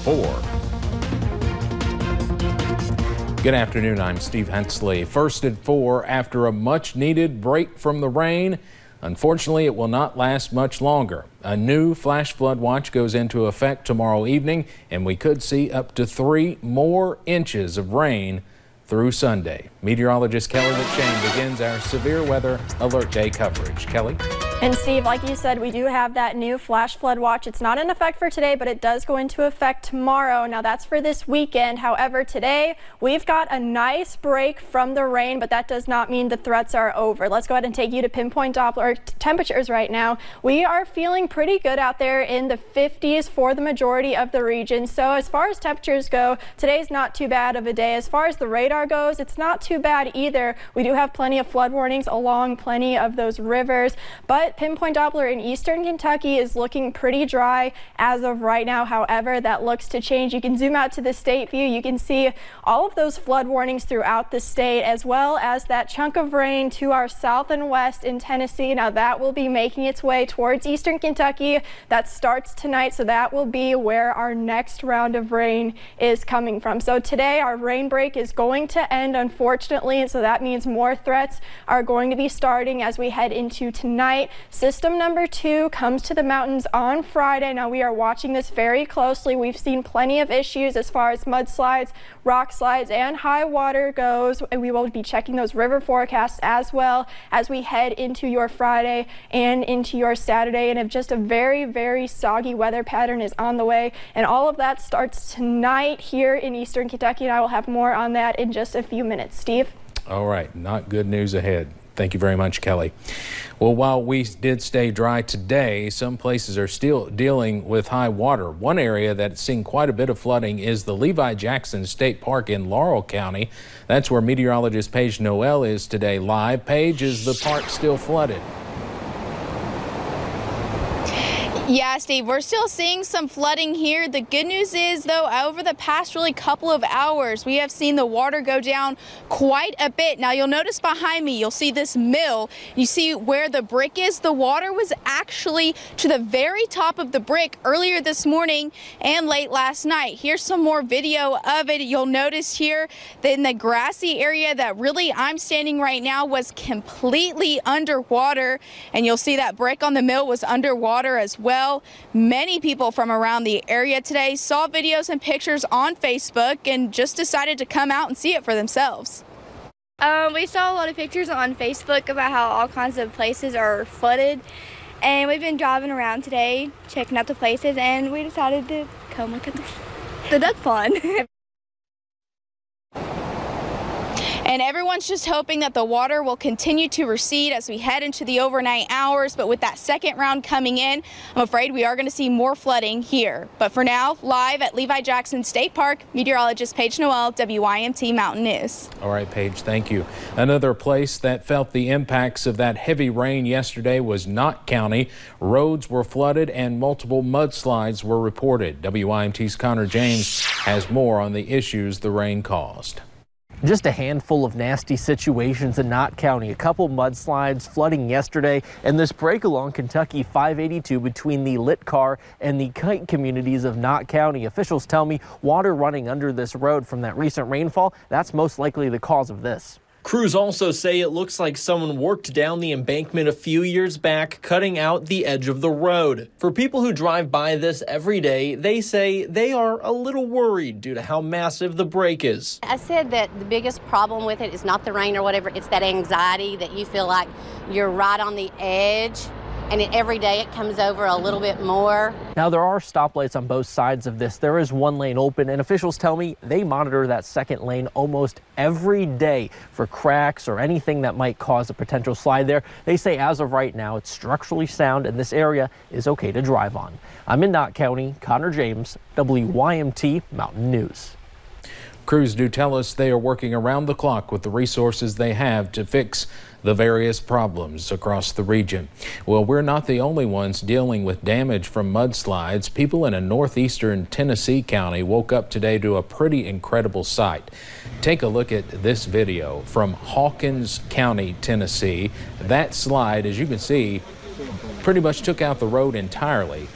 4. Good afternoon, I'm Steve Hensley. First at 4 after a much-needed break from the rain. Unfortunately, it will not last much longer. A new flash flood watch goes into effect tomorrow evening, and we could see up to 3 more inches of rain through Sunday. Meteorologist Kelly McShane begins our severe weather alert day coverage. Kelly? And Steve, like you said, we do have that new flash flood watch. It's not in effect for today, but it does go into effect tomorrow. Now that's for this weekend. However, today we've got a nice break from the rain, but that does not mean the threats are over. Let's go ahead and take you to pinpoint Doppler temperatures right now. We are feeling pretty good out there in the 50s for the majority of the region. So as far as temperatures go, today's not too bad of a day. As far as the radar goes, it's not too bad either. We do have plenty of flood warnings along plenty of those rivers, but pinpoint Doppler in eastern Kentucky is looking pretty dry as of right now. However, that looks to change. You can zoom out to the state view. You can see all of those flood warnings throughout the state, as well as that chunk of rain to our south and west in Tennessee. Now that will be making its way towards eastern Kentucky. That starts tonight, so that will be where our next round of rain is coming from. So today our rain break is going to end, unfortunately, and so that means more threats are going to be starting as we head into tonight. System number 2 comes to the mountains on Friday. Now we are watching this very closely. We've seen plenty of issues as far as mudslides, rock slides, and high water goes. We will be checking those river forecasts as well as we head into your Friday and into your Saturday. And if just a very, very soggy weather pattern is on the way, and all of that starts tonight here in eastern Kentucky, and I will have more on that in just a few minutes. Steve? All right, not good news ahead. Thank you very much, Kelly. Well, while we did stay dry today, some places are still dealing with high water. One area that's seeing quite a bit of flooding is the Levi Jackson State Park in Laurel County. That's where meteorologist Paige Noel is today live. Paige, is the park still flooded? Yeah, Steve, we're still seeing some flooding here. The good news is, though, over the past couple of hours, we have seen the water go down quite a bit. Now, you'll notice behind me, you'll see this mill. You see where the brick is? The water was actually to the very top of the brick earlier this morning and late last night. Here's some more video of it. You'll notice here that in the grassy area that really I'm standing right now was completely underwater, and you'll see that brick on the mill was underwater as well. Many people from around the area today saw videos and pictures on Facebook and just decided to come out and see it for themselves. We saw a lot of pictures on Facebook about how all kinds of places are flooded, and we've been driving around today checking out the places, and we decided to come look at the duck pond. And everyone's just hoping that the water will continue to recede as we head into the overnight hours. But with that second round coming in, I'm afraid we are going to see more flooding here. But for now, live at Levi Jackson State Park, meteorologist Paige Noel, WYMT Mountain News. All right, Paige, thank you. Another place that felt the impacts of that heavy rain yesterday was Knott County. Roads were flooded and multiple mudslides were reported. WYMT's Connor James has more on the issues the rain caused. Just a handful of nasty situations in Knott County. A couple mudslides, flooding yesterday, and this break along Kentucky 582 between the Litcar and the Kite communities of Knott County. Officials tell me water running under this road from that recent rainfall, that's most likely the cause of this. Crews also say it looks like someone worked down the embankment a few years back, cutting out the edge of the road. For people who drive by this every day, they say they are a little worried due to how massive the break is. I said that the biggest problem with it is not the rain or whatever, it's that anxiety that you feel like you're right on the edge. And every day it comes over a little bit more. Now there are stoplights on both sides of this. There is one lane open, and officials tell me they monitor that second lane almost every day for cracks or anything that might cause a potential slide there. They say as of right now it's structurally sound and this area is okay to drive on. I'm in Knott County. Connor James, WYMT Mountain News. Crews do tell us they are working around the clock with the resources they have to fix the various problems across the region. Well, we're not the only ones dealing with damage from mudslides. People in a northeastern Tennessee county woke up today to a pretty incredible sight. Take a look at this video from Hawkins County, Tennessee. That slide, as you can see, pretty much took out the road entirely.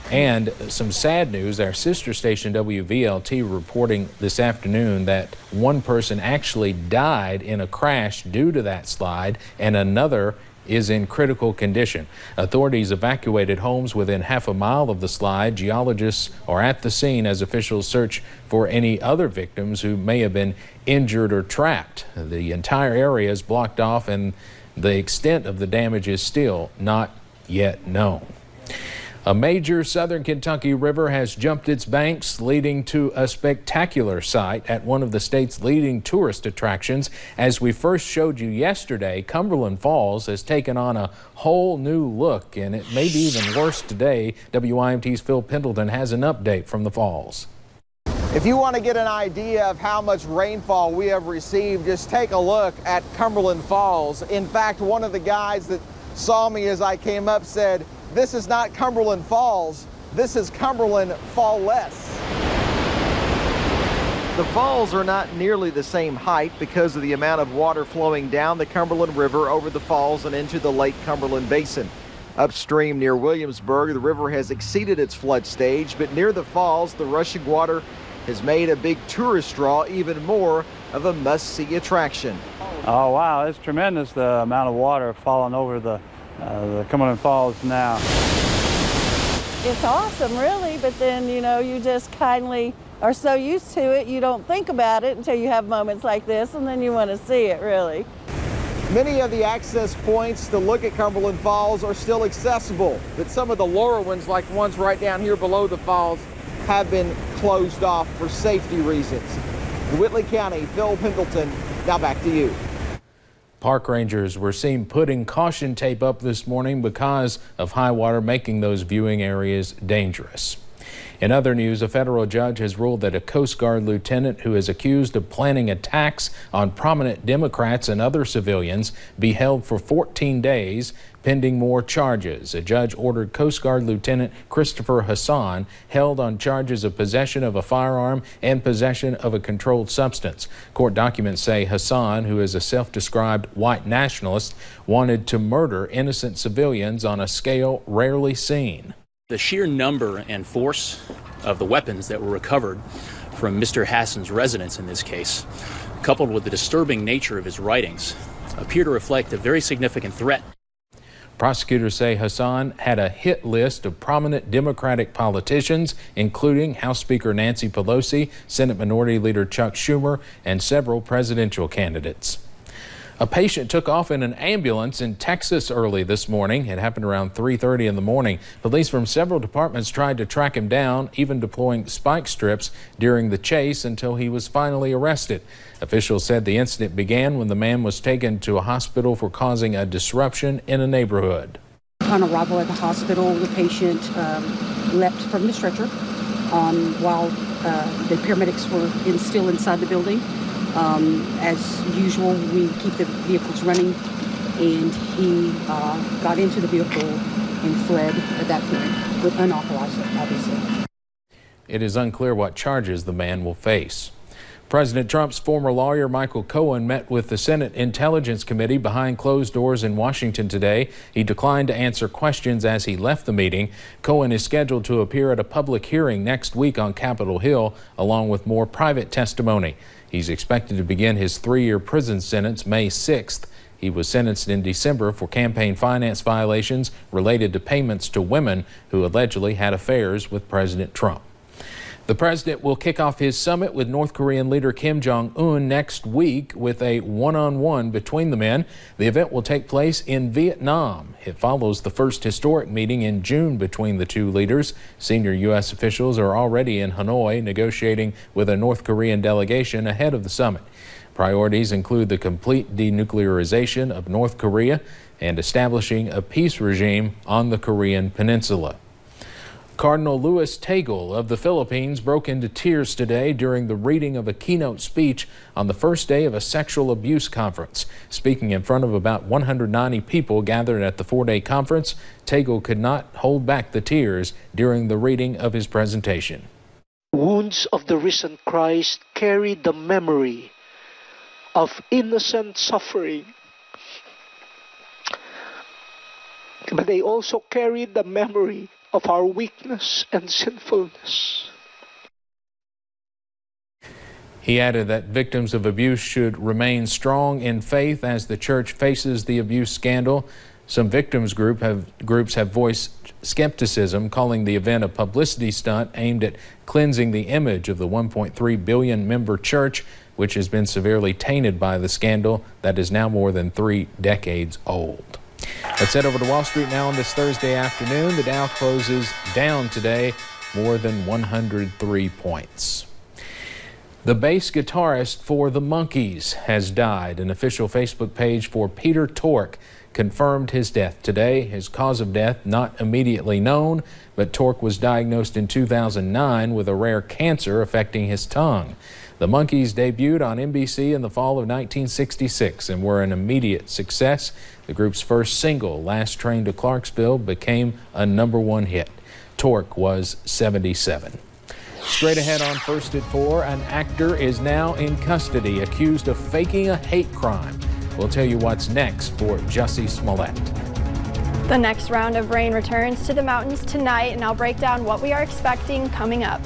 And some sad news, our sister station WVLT reporting this afternoon that one person actually died in a crash due to that slide and another is in critical condition. Authorities evacuated homes within half a mile of the slide. Geologists are at the scene as officials search for any other victims who may have been injured or trapped. The entire area is blocked off and the extent of the damage is still not yet known. A major southern Kentucky river has jumped its banks, leading to a spectacular sight at one of the state's leading tourist attractions. As we first showed you yesterday, Cumberland Falls has taken on a whole new look, and it may be even worse today. WYMT's Phil Pendleton has an update from the falls. If you want to get an idea of how much rainfall we have received, just take a look at Cumberland Falls. In fact, one of the guys that saw me as I came up said, "This is not Cumberland Falls, this is Cumberland Fall-less." The falls are not nearly the same height because of the amount of water flowing down the Cumberland River over the falls and into the Lake Cumberland Basin. Upstream near Williamsburg, the river has exceeded its flood stage, but near the falls, the rushing water has made a big tourist draw even more of a must-see attraction. Oh, wow, it's tremendous, the amount of water falling over the Cumberland Falls now. It's awesome, really, but then, you know, you just kindly are so used to it, you don't think about it until you have moments like this, and then you want to see it, really. Many of the access points to look at Cumberland Falls are still accessible, but some of the lower ones, like ones right down here below the falls, have been closed off for safety reasons. In Whitley County, Phil Pendleton, now back to you. Park rangers were seen putting caution tape up this morning because of high water, making those viewing areas dangerous. In other news, a federal judge has ruled that a Coast Guard lieutenant who is accused of planning attacks on prominent Democrats and other civilians be held for 14 days pending more charges. A judge ordered Coast Guard Lieutenant Christopher Hassan held on charges of possession of a firearm and possession of a controlled substance. Court documents say Hassan, who is a self-described white nationalist, wanted to murder innocent civilians on a scale rarely seen. The sheer number and force of the weapons that were recovered from Mr. Hassan's residence in this case, coupled with the disturbing nature of his writings, appear to reflect a very significant threat. Prosecutors say Hassan had a hit list of prominent Democratic politicians, including House Speaker Nancy Pelosi, Senate Minority Leader Chuck Schumer, and several presidential candidates. A patient took off in an ambulance in Texas early this morning. It happened around 3:30 in the morning. Police from several departments tried to track him down, even deploying spike strips during the chase until he was finally arrested. Officials said the incident began when the man was taken to a hospital for causing a disruption in a neighborhood. On arrival at the hospital, the patient leapt from the stretcher while the paramedics were still inside the building. As usual, we keep the vehicles running, and he got into the vehicle and fled at that point, with unauthorized, obviously. It is unclear what charges the man will face. President Trump's former lawyer Michael Cohen met with the Senate Intelligence Committee behind closed doors in Washington today. He declined to answer questions as he left the meeting. Cohen is scheduled to appear at a public hearing next week on Capitol Hill, along with more private testimony. He's expected to begin his 3-year prison sentence May 6th. He was sentenced in December for campaign finance violations related to payments to women who allegedly had affairs with President Trump. The president will kick off his summit with North Korean leader Kim Jong-un next week with a one-on-one between the men. The event will take place in Vietnam. It follows the first historic meeting in June between the two leaders. Senior U.S. officials are already in Hanoi negotiating with a North Korean delegation ahead of the summit. Priorities include the complete denuclearization of North Korea and establishing a peace regime on the Korean peninsula. Cardinal Luis Tagle of the Philippines broke into tears today during the reading of a keynote speech on the first day of a sexual abuse conference. Speaking in front of about 190 people gathered at the 4-day conference, Tagle could not hold back the tears during the reading of his presentation. Wounds of the risen Christ carry the memory of innocent suffering, but they also carry the memory of our weakness and sinfulness. He added that victims of abuse should remain strong in faith as the church faces the abuse scandal. Some victims groups have voiced skepticism, calling the event a publicity stunt aimed at cleansing the image of the 1.3 billion member church, which has been severely tainted by the scandal that is now more than 3 decades old. Let's head over to Wall Street now on this Thursday afternoon. The Dow closes down today more than 103 points. The bass guitarist for the Monkees has died. An official Facebook page for Peter Tork confirmed his death today. His cause of death not immediately known, but Tork was diagnosed in 2009 with a rare cancer affecting his tongue. The Monkees debuted on NBC in the fall of 1966 and were an immediate success. The group's first single, Last Train to Clarksville, became a #1 hit. Tork was 77. Straight ahead on First at 4, an actor is now in custody accused of faking a hate crime. We'll tell you what's next for Jussie Smollett. The next round of rain returns to the mountains tonight, and I'll break down what we are expecting coming up.